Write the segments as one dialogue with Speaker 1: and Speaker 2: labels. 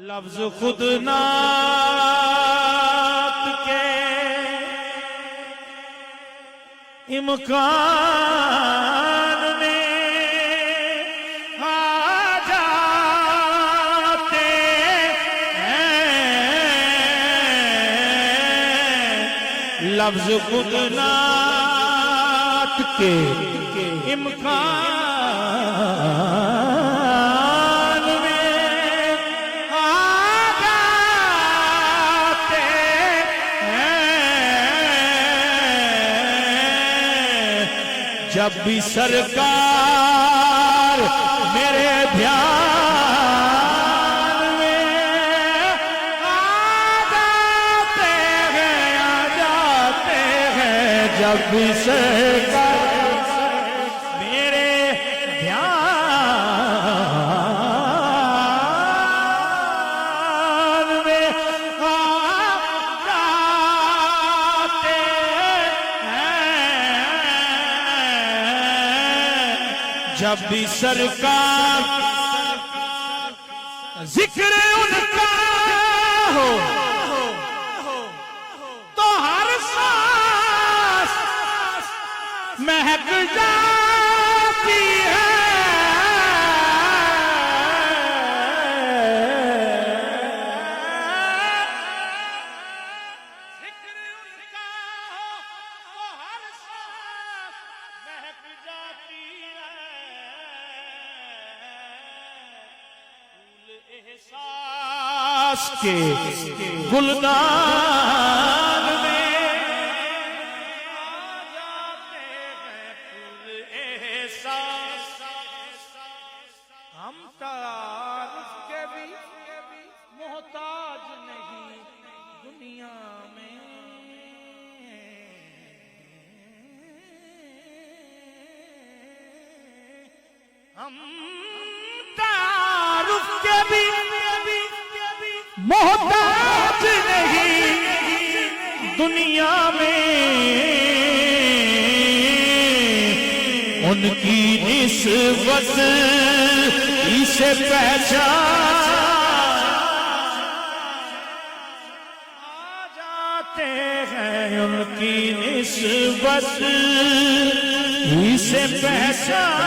Speaker 1: लफ्ज खुद नात के इम्कान में आ जाते हैं। लफ्ज खुद नात के इम्कान में आ जाते हैं। जब भी सरकार मेरे ध्यान में आ जाते हैं। जब भी सरकार जब भी सरकार जिक्र उनका हो तो हर सांस महक जाती है। एहसास के गुलदान में आ जाते हैं फूल एहसास। हम तारुफ के भी मोहताज नहीं दुनिया में। हम तारुफ के भी मोहताज नहीं दुनिया में। उनकी निस्बत इसे पहचान आ जाते हैं। उनकी निस्बत इसे पहचान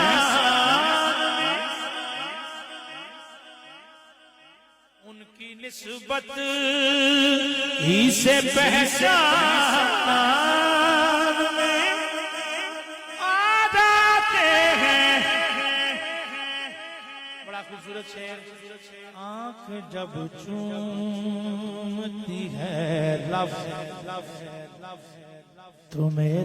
Speaker 1: उनकी निस्बत ही से पहचान में आ जाते हैं। बड़ा खूबसूरत शेर। आंख जब चूमती है लफ्ज़ तुम्हें